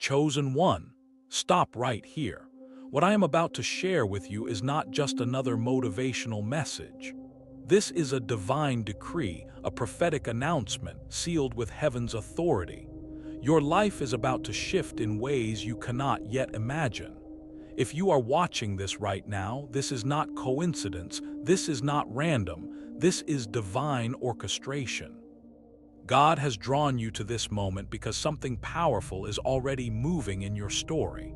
Chosen one, stop right here. What I am about to share with you is not just another motivational message. This is a divine decree, a prophetic announcement sealed with heaven's authority. Your life is about to shift in ways you cannot yet imagine. If you are watching this right now, this is not coincidence, this is not random, this is divine orchestration. God has drawn you to this moment because something powerful is already moving in your story.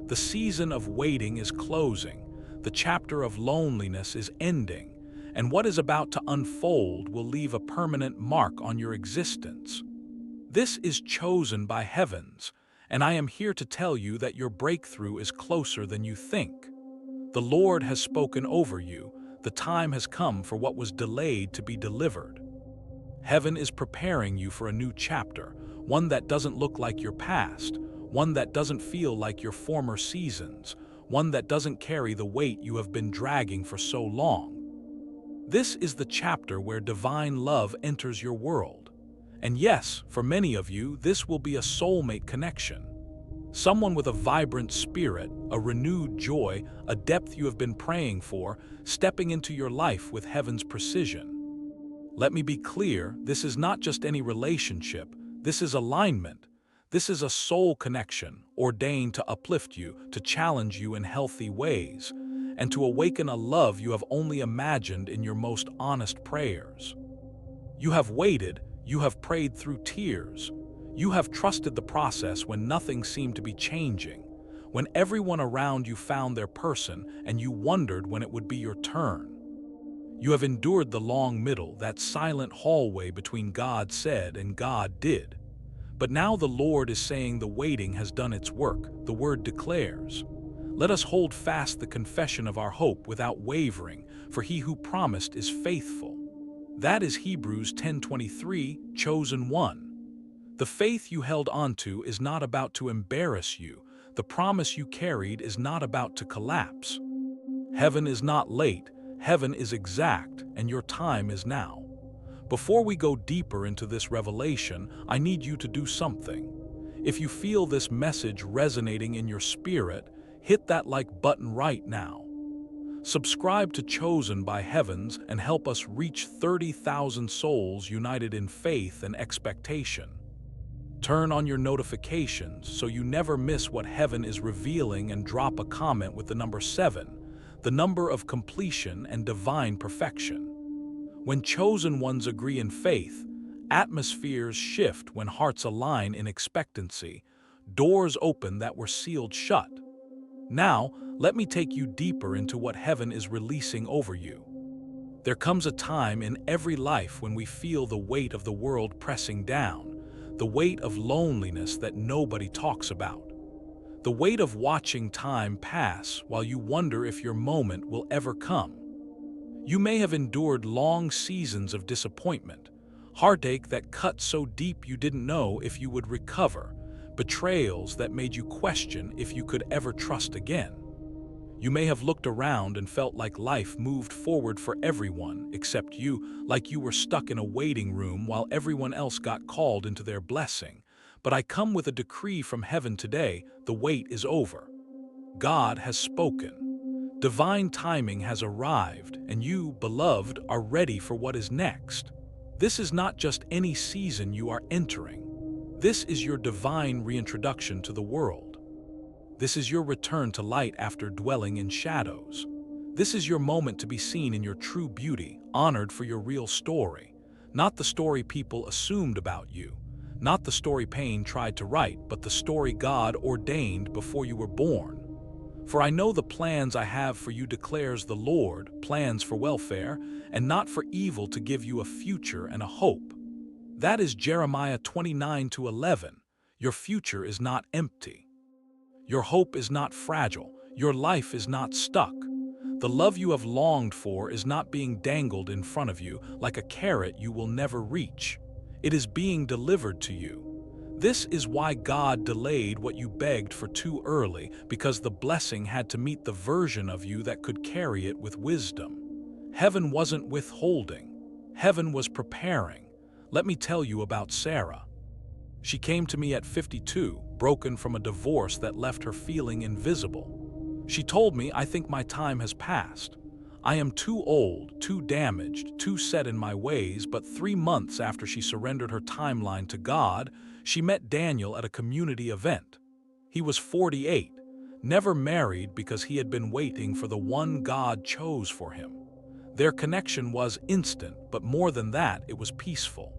The season of waiting is closing, the chapter of loneliness is ending, and what is about to unfold will leave a permanent mark on your existence. This is chosen by heavens, and I am here to tell you that your breakthrough is closer than you think. The Lord has spoken over you, the time has come for what was delayed to be delivered. Heaven is preparing you for a new chapter, one that doesn't look like your past, one that doesn't feel like your former seasons, one that doesn't carry the weight you have been dragging for so long. This is the chapter where divine love enters your world. And yes, for many of you, this will be a soulmate connection. Someone with a vibrant spirit, a renewed joy, a depth you have been praying for, stepping into your life with heaven's precision. Let me be clear, this is not just any relationship, this is alignment. This is a soul connection, ordained to uplift you, to challenge you in healthy ways, and to awaken a love you have only imagined in your most honest prayers. You have waited, you have prayed through tears. You have trusted the process when nothing seemed to be changing, when everyone around you found their person and you wondered when it would be your turn. You have endured the long middle, that silent hallway between God said and God did. But now the Lord is saying the waiting has done its work, the word declares. Let us hold fast the confession of our hope without wavering, for he who promised is faithful. That is Hebrews 10:23, chosen one. The faith you held onto is not about to embarrass you. The promise you carried is not about to collapse. Heaven is not late, heaven is exact, and your time is now. Before we go deeper into this revelation, I need you to do something. If you feel this message resonating in your spirit, hit that like button right now. Subscribe to Chosen by Heavens and help us reach 30,000 souls united in faith and expectation. Turn on your notifications so you never miss what heaven is revealing, and drop a comment with the number 7, the number of completion and divine perfection. When chosen ones agree in faith, atmospheres shift. When hearts align in expectancy, doors open that were sealed shut. Now, let me take you deeper into what heaven is releasing over you. There comes a time in every life when we feel the weight of the world pressing down, the weight of loneliness that nobody talks about, the weight of watching time pass while you wonder if your moment will ever come. You may have endured long seasons of disappointment, heartache that cut so deep you didn't know if you would recover, betrayals that made you question if you could ever trust again. You may have looked around and felt like life moved forward for everyone except you, like you were stuck in a waiting room while everyone else got called into their blessing. But I come with a decree from heaven today: the wait is over. God has spoken. Divine timing has arrived, and you, beloved, are ready for what is next. This is not just any season you are entering. This is your divine reintroduction to the world. This is your return to light after dwelling in shadows. This is your moment to be seen in your true beauty, honored for your real story. Not the story people assumed about you, not the story pain tried to write, but the story God ordained before you were born. For I know the plans I have for you, declares the Lord, plans for welfare and not for evil, to give you a future and a hope. That is Jeremiah 29:11. Your future is not empty. Your hope is not fragile. Your life is not stuck. The love you have longed for is not being dangled in front of you like a carrot you will never reach. It is being delivered to you. This is why God delayed what you begged for too early, because the blessing had to meet the version of you that could carry it with wisdom. Heaven wasn't withholding. Heaven was preparing. Let me tell you about Sarah. She came to me at 52, broken from a divorce that left her feeling invisible. She told me, "I think my time has passed. I am too old, too damaged, too set in my ways." But 3 months after she surrendered her timeline to God, she met Daniel at a community event. He was 48, never married because he had been waiting for the one God chose for him. Their connection was instant, but more than that, it was peaceful.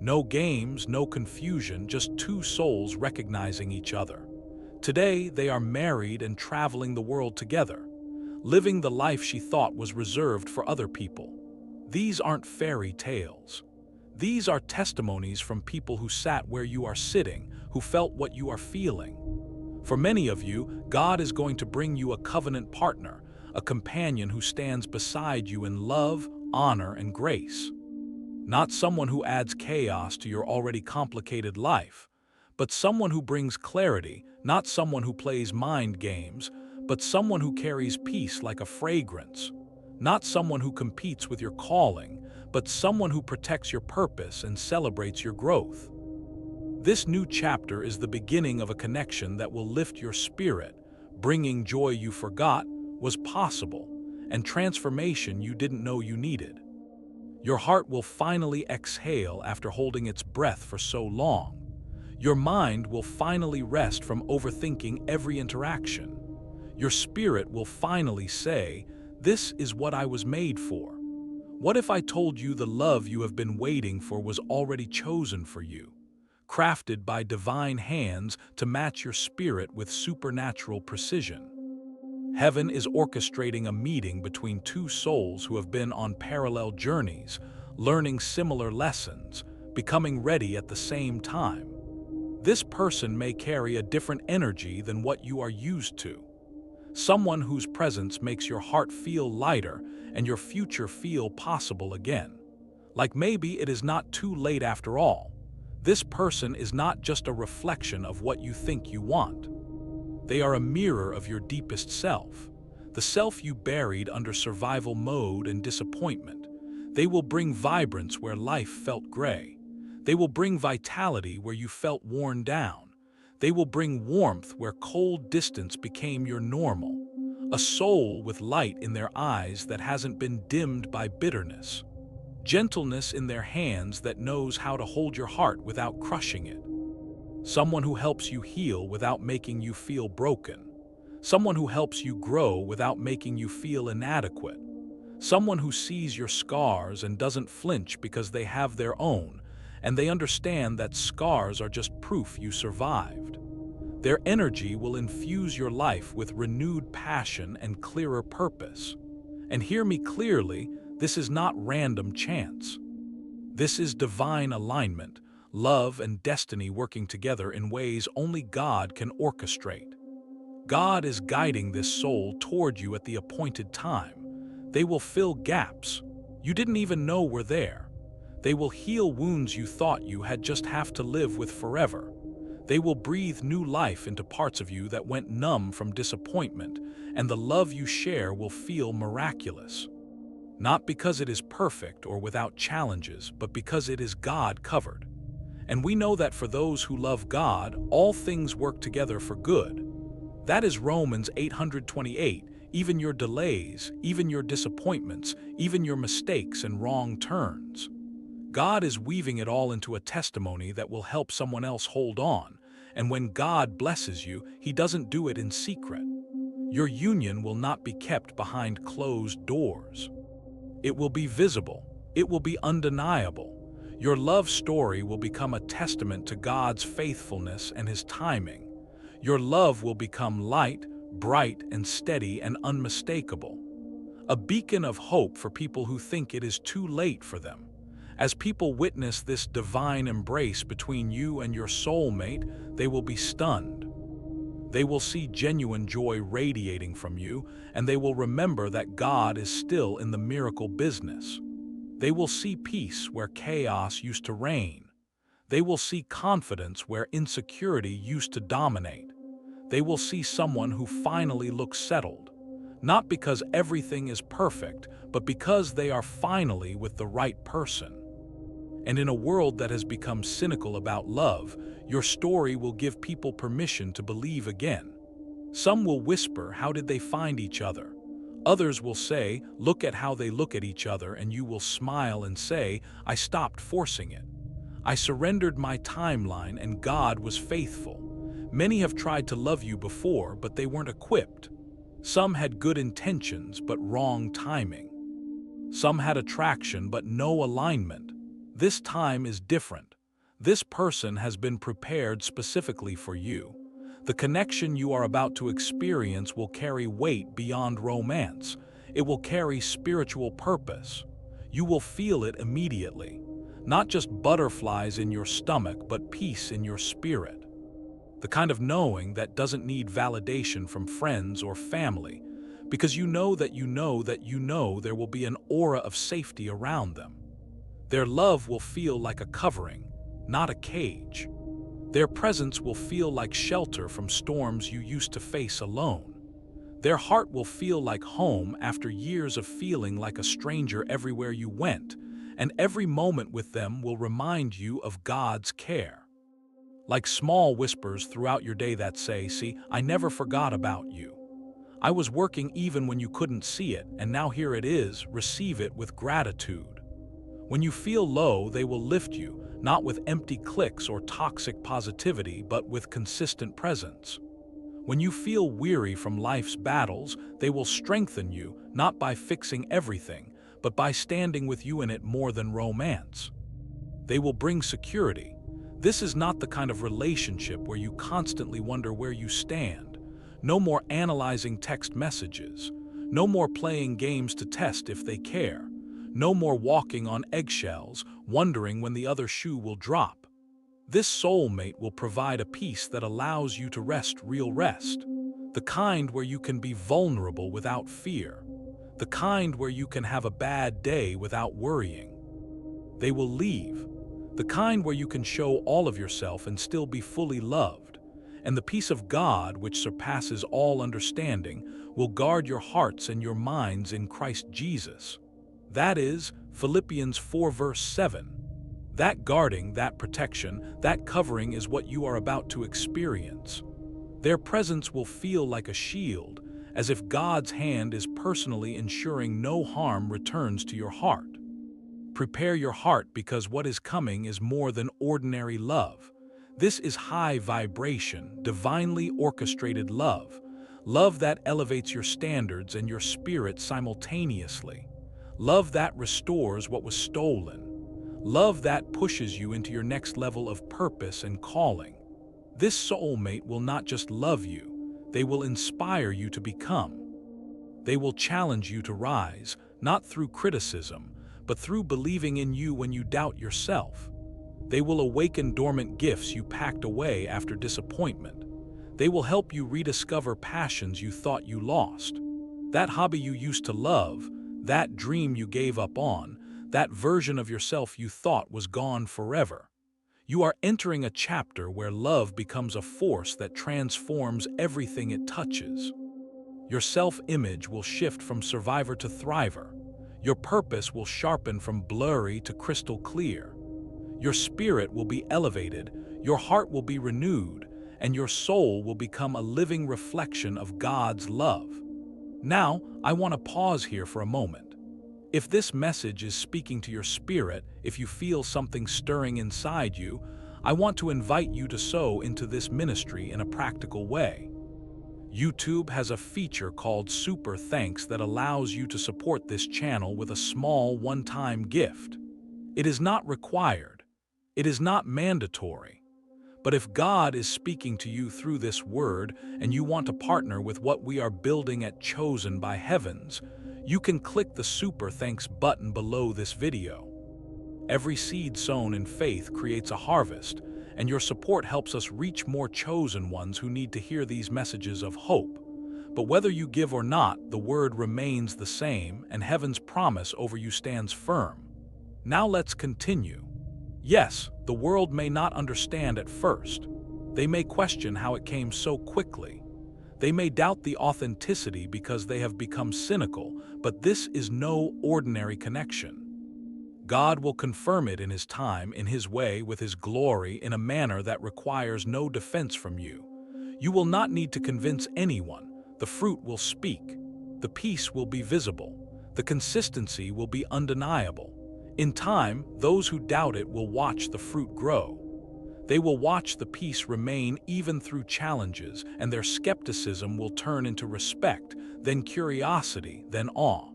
No games, no confusion, just two souls recognizing each other. Today, they are married and traveling the world together, living the life she thought was reserved for other people. These aren't fairy tales. These are testimonies from people who sat where you are sitting, who felt what you are feeling. For many of you, God is going to bring you a covenant partner, a companion who stands beside you in love, honor, and grace. Not someone who adds chaos to your already complicated life, but someone who brings clarity, not someone who plays mind games, but someone who carries peace like a fragrance. Not someone who competes with your calling, but someone who protects your purpose and celebrates your growth. This new chapter is the beginning of a connection that will lift your spirit, bringing joy you forgot was possible, and transformation you didn't know you needed. Your heart will finally exhale after holding its breath for so long. Your mind will finally rest from overthinking every interaction. Your spirit will finally say, "This is what I was made for." What if I told you the love you have been waiting for was already chosen for you, crafted by divine hands to match your spirit with supernatural precision? Heaven is orchestrating a meeting between two souls who have been on parallel journeys, learning similar lessons, becoming ready at the same time. This person may carry a different energy than what you are used to. Someone whose presence makes your heart feel lighter and your future feel possible again. Like maybe it is not too late after all. This person is not just a reflection of what you think you want. They are a mirror of your deepest self, the self you buried under survival mode and disappointment. They will bring vibrance where life felt gray. They will bring vitality where you felt worn down. They will bring warmth where cold distance became your normal. A soul with light in their eyes that hasn't been dimmed by bitterness. Gentleness in their hands that knows how to hold your heart without crushing it. Someone who helps you heal without making you feel broken. Someone who helps you grow without making you feel inadequate. Someone who sees your scars and doesn't flinch because they have their own, and they understand that scars are just proof you survived. Their energy will infuse your life with renewed passion and clearer purpose. And hear me clearly, this is not random chance. This is divine alignment, love and destiny working together in ways only God can orchestrate. God is guiding this soul toward you at the appointed time. They will fill gaps you didn't even know were there. They will heal wounds you thought you had just have to live with forever. They will breathe new life into parts of you that went numb from disappointment, and the love you share will feel miraculous. Not because it is perfect or without challenges, but because it is God covered. And we know that for those who love God, all things work together for good. That is Romans 8:28. Even your delays, even your disappointments, even your mistakes and wrong turns. God is weaving it all into a testimony that will help someone else hold on. And when God blesses you, He doesn't do it in secret. Your union will not be kept behind closed doors. It will be visible. It will be undeniable. Your love story will become a testament to God's faithfulness and His timing. Your love will become light, bright and steady and unmistakable. A beacon of hope for people who think it is too late for them. As people witness this divine embrace between you and your soulmate, they will be stunned. They will see genuine joy radiating from you, and they will remember that God is still in the miracle business. They will see peace where chaos used to reign. They will see confidence where insecurity used to dominate. They will see someone who finally looks settled, not because everything is perfect, but because they are finally with the right person. And in a world that has become cynical about love, your story will give people permission to believe again. Some will whisper, "How did they find each other?" Others will say, "Look at how they look at each other," and you will smile and say, "I stopped forcing it. I surrendered my timeline and God was faithful." Many have tried to love you before, but they weren't equipped. Some had good intentions, but wrong timing. Some had attraction, but no alignment. This time is different. This person has been prepared specifically for you. The connection you are about to experience will carry weight beyond romance. It will carry spiritual purpose. You will feel it immediately. Not just butterflies in your stomach, but peace in your spirit. The kind of knowing that doesn't need validation from friends or family, because you know that you know that you know there will be an aura of safety around them. Their love will feel like a covering, not a cage. Their presence will feel like shelter from storms you used to face alone. Their heart will feel like home after years of feeling like a stranger everywhere you went, and every moment with them will remind you of God's care. Like small whispers throughout your day that say, "See, I never forgot about you. I was working even when you couldn't see it, and now here it is, receive it with gratitude." When you feel low, they will lift you, not with empty clicks or toxic positivity, but with consistent presence. When you feel weary from life's battles, they will strengthen you, not by fixing everything, but by standing with you in it more than romance. They will bring security. This is not the kind of relationship where you constantly wonder where you stand. No more analyzing text messages. No more playing games to test if they care. No more walking on eggshells, wondering when the other shoe will drop. This soulmate will provide a peace that allows you to rest real rest. The kind where you can be vulnerable without fear. The kind where you can have a bad day without worrying. They will leave. The kind where you can show all of yourself and still be fully loved. And the peace of God, which surpasses all understanding, will guard your hearts and your minds in Christ Jesus. That is Philippians 4 verse 7. That guarding, that protection, that covering is what you are about to experience. Their presence will feel like a shield, as if God's hand is personally ensuring no harm returns to your heart. Prepare your heart, because what is coming is more than ordinary love. This is high vibration, divinely orchestrated love. Love that elevates your standards and your spirit simultaneously. Love that restores what was stolen. Love that pushes you into your next level of purpose and calling. This soulmate will not just love you, they will inspire you to become. They will challenge you to rise, not through criticism, but through believing in you when you doubt yourself. They will awaken dormant gifts you packed away after disappointment. They will help you rediscover passions you thought you lost. That hobby you used to love, that dream you gave up on, that version of yourself you thought was gone forever. You are entering a chapter where love becomes a force that transforms everything it touches. Your self-image will shift from survivor to thriver. Your purpose will sharpen from blurry to crystal clear. Your spirit will be elevated, your heart will be renewed, and your soul will become a living reflection of God's love. Now, I want to pause here for a moment. If this message is speaking to your spirit, if you feel something stirring inside you, I want to invite you to sow into this ministry in a practical way. YouTube has a feature called Super Thanks that allows you to support this channel with a small one-time gift. It is not required. It is not mandatory. But if God is speaking to you through this word and you want to partner with what we are building at Chosen by Heavens, you can click the Super Thanks button below this video. Every seed sown in faith creates a harvest, and your support helps us reach more chosen ones who need to hear these messages of hope. But whether you give or not, the word remains the same, and heaven's promise over you stands firm. Now let's continue. Yes, the world may not understand at first. They may question how it came so quickly. They may doubt the authenticity because they have become cynical, but this is no ordinary connection. God will confirm it in His time, in His way, with His glory, in a manner that requires no defense from you. You will not need to convince anyone. The fruit will speak. The peace will be visible. The consistency will be undeniable. In time, those who doubt it will watch the fruit grow. They will watch the peace remain even through challenges, and their skepticism will turn into respect, then curiosity, then awe.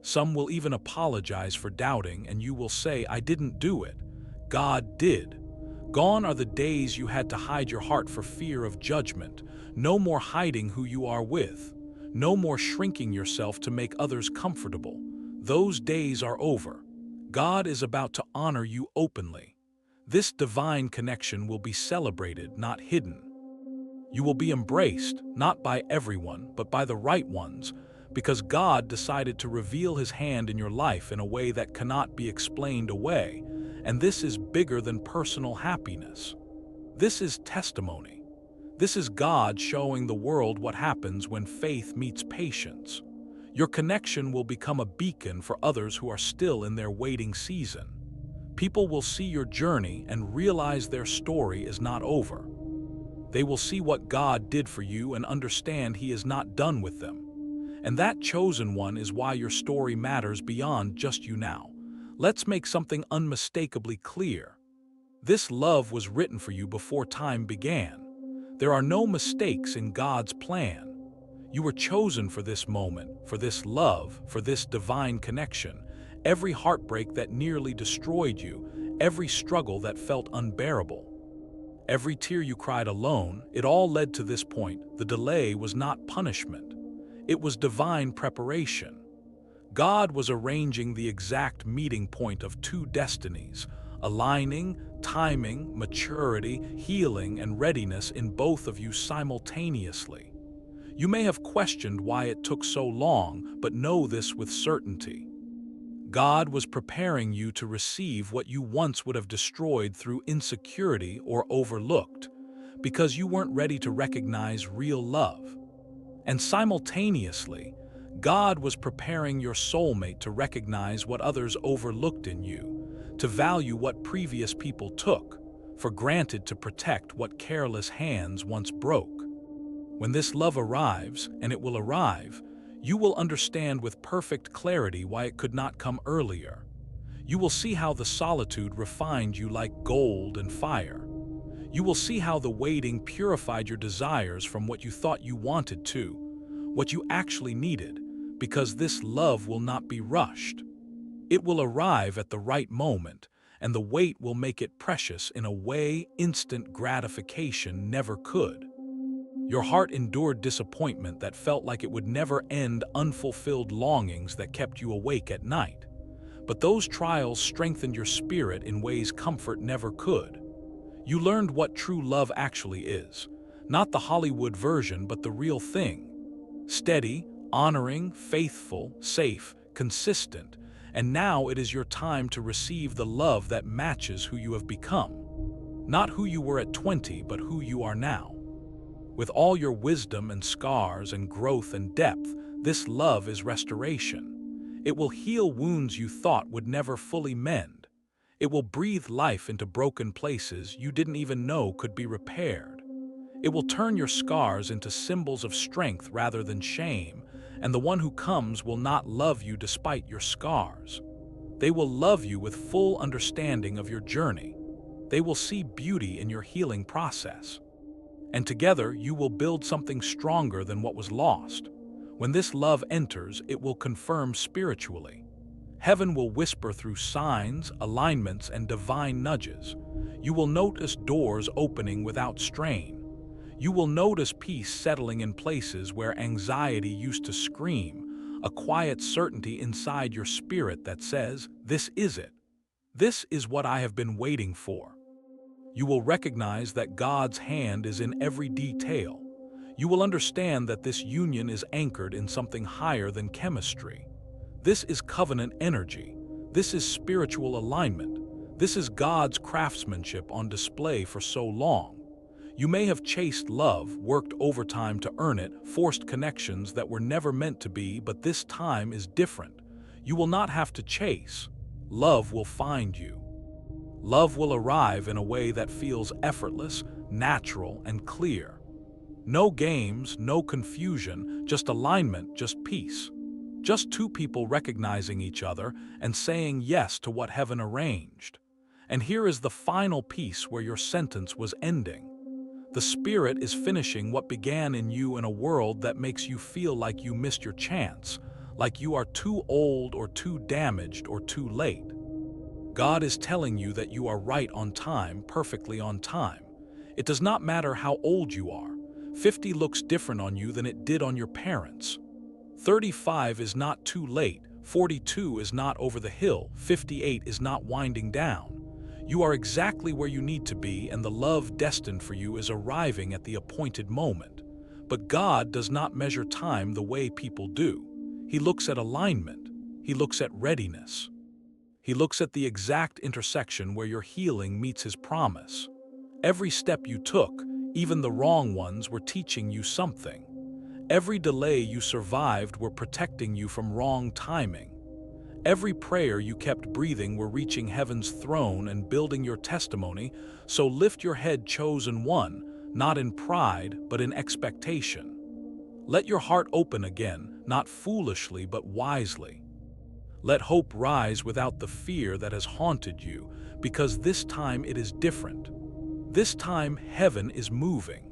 Some will even apologize for doubting, and you will say, "I didn't do it. God did." Gone are the days you had to hide your heart for fear of judgment. No more hiding who you are with. No more shrinking yourself to make others comfortable. Those days are over. God is about to honor you openly. This divine connection will be celebrated, not hidden. You will be embraced, not by everyone, but by the right ones, because God decided to reveal His hand in your life in a way that cannot be explained away, and this is bigger than personal happiness. This is testimony. This is God showing the world what happens when faith meets patience. Your connection will become a beacon for others who are still in their waiting season. People will see your journey and realize their story is not over. They will see what God did for you and understand He is not done with them. And that chosen one is why your story matters beyond just you now. Let's make something unmistakably clear. This love was written for you before time began. There are no mistakes in God's plan. You were chosen for this moment, for this love, for this divine connection. Every heartbreak that nearly destroyed you, every struggle that felt unbearable, every tear you cried alone, it all led to this point. The delay was not punishment. It was divine preparation. God was arranging the exact meeting point of two destinies, aligning, timing, maturity, healing, and readiness in both of you simultaneously. You may have questioned why it took so long, but know this with certainty. God was preparing you to receive what you once would have destroyed through insecurity or overlooked, because you weren't ready to recognize real love. And simultaneously, God was preparing your soulmate to recognize what others overlooked in you, to value what previous people took for granted, to protect what careless hands once broke. When this love arrives, and it will arrive, you will understand with perfect clarity why it could not come earlier. You will see how the solitude refined you like gold and fire. You will see how the waiting purified your desires from what you thought you wanted to, what you actually needed, because this love will not be rushed. It will arrive at the right moment, and the wait will make it precious in a way instant gratification never could. Your heart endured disappointment that felt like it would never end, unfulfilled longings that kept you awake at night. But those trials strengthened your spirit in ways comfort never could. You learned what true love actually is, not the Hollywood version, but the real thing. Steady, honoring, faithful, safe, consistent, and now it is your time to receive the love that matches who you have become. Not who you were at 20, but who you are now. With all your wisdom and scars and growth and depth, this love is restoration. It will heal wounds you thought would never fully mend. It will breathe life into broken places you didn't even know could be repaired. It will turn your scars into symbols of strength rather than shame, and the one who comes will not love you despite your scars. They will love you with full understanding of your journey. They will see beauty in your healing process. And together you will build something stronger than what was lost. When this love enters, it will confirm spiritually. Heaven will whisper through signs, alignments, and divine nudges. You will notice doors opening without strain. You will notice peace settling in places where anxiety used to scream, a quiet certainty inside your spirit that says, "This is it. This is what I have been waiting for." You will recognize that God's hand is in every detail. You will understand that this union is anchored in something higher than chemistry. This is covenant energy. This is spiritual alignment. This is God's craftsmanship on display for so long. You may have chased love, worked overtime to earn it, forced connections that were never meant to be, but this time is different. You will not have to chase. love will find you. Love will arrive in a way that feels effortless, natural, and clear. No games, no confusion, just alignment, just peace. Just two people recognizing each other and saying yes to what heaven arranged. And here is the final piece where your sentence was ending. The Spirit is finishing what began in you in a world that makes you feel like you missed your chance, like you are too old or too damaged or too late. God is telling you that you are right on time, perfectly on time. It does not matter how old you are. 50 looks different on you than it did on your parents. 35 is not too late, 42 is not over the hill, 58 is not winding down. You are exactly where you need to be, and the love destined for you is arriving at the appointed moment. But God does not measure time the way people do. He looks at alignment. He looks at readiness. He looks at the exact intersection where your healing meets His promise. Every step you took, even the wrong ones, were teaching you something. Every delay you survived were protecting you from wrong timing. Every prayer you kept breathing were reaching heaven's throne and building your testimony, so lift your head, chosen one, not in pride, but in expectation. Let your heart open again, not foolishly, but wisely. Let hope rise without the fear that has haunted you, because this time it is different. This time heaven is moving.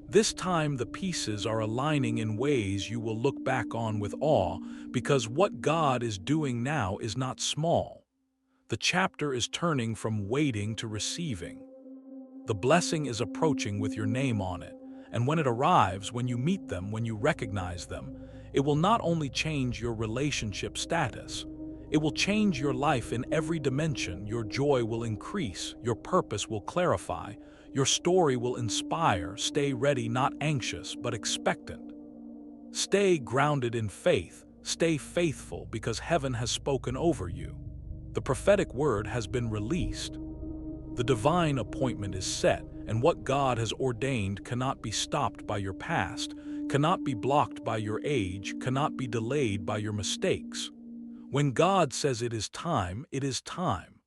This time the pieces are aligning in ways you will look back on with awe, because what God is doing now is not small. The chapter is turning from waiting to receiving. The blessing is approaching with your name on it, and when it arrives, when you meet them, when you recognize them, it will not only change your relationship status, it will change your life in every dimension. Your joy will increase, your purpose will clarify, your story will inspire. Stay ready, not anxious, but expectant. Stay grounded in faith. Stay faithful, because heaven has spoken over you. The prophetic word has been released. The divine appointment is set, and what God has ordained cannot be stopped by your past, cannot be blocked by your age, cannot be delayed by your mistakes. When God says it is time, it is time.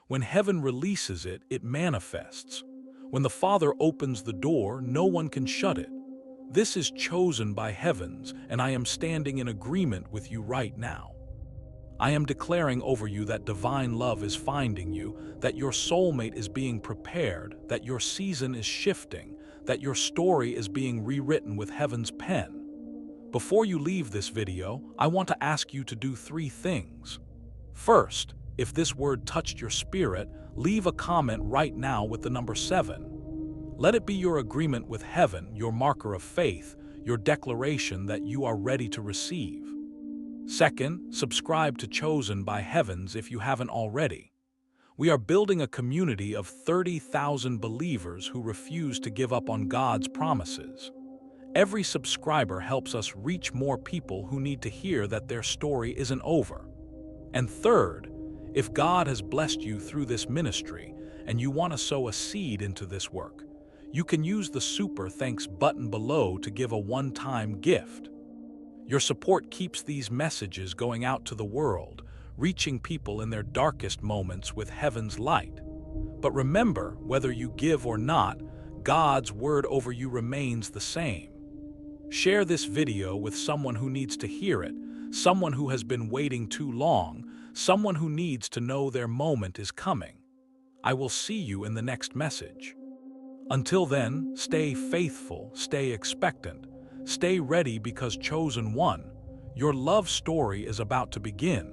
When heaven releases it, it manifests. When the Father opens the door, no one can shut it. This is chosen by heavens, and I am standing in agreement with you right now. I am declaring over you that divine love is finding you, that your soulmate is being prepared, that your season is shifting, that your story is being rewritten with heaven's pen. Before you leave this video, I want to ask you to do 3 things. First, if this word touched your spirit, leave a comment right now with the number 7. Let it be your agreement with heaven, your marker of faith, your declaration that you are ready to receive. Second, subscribe to Chosen by Heavens if you haven't already. We are building a community of 30,000 believers who refuse to give up on God's promises. Every subscriber helps us reach more people who need to hear that their story isn't over. And third, if God has blessed you through this ministry and you want to sow a seed into this work, you can use the Super Thanks button below to give a one-time gift. Your support keeps these messages going out to the world, reaching people in their darkest moments with heaven's light. But remember, whether you give or not, God's word over you remains the same. Share this video with someone who needs to hear it, someone who has been waiting too long, someone who needs to know their moment is coming. I will see you in the next message. Until then, stay faithful, stay expectant, stay ready, because Chosen One, your love story is about to begin.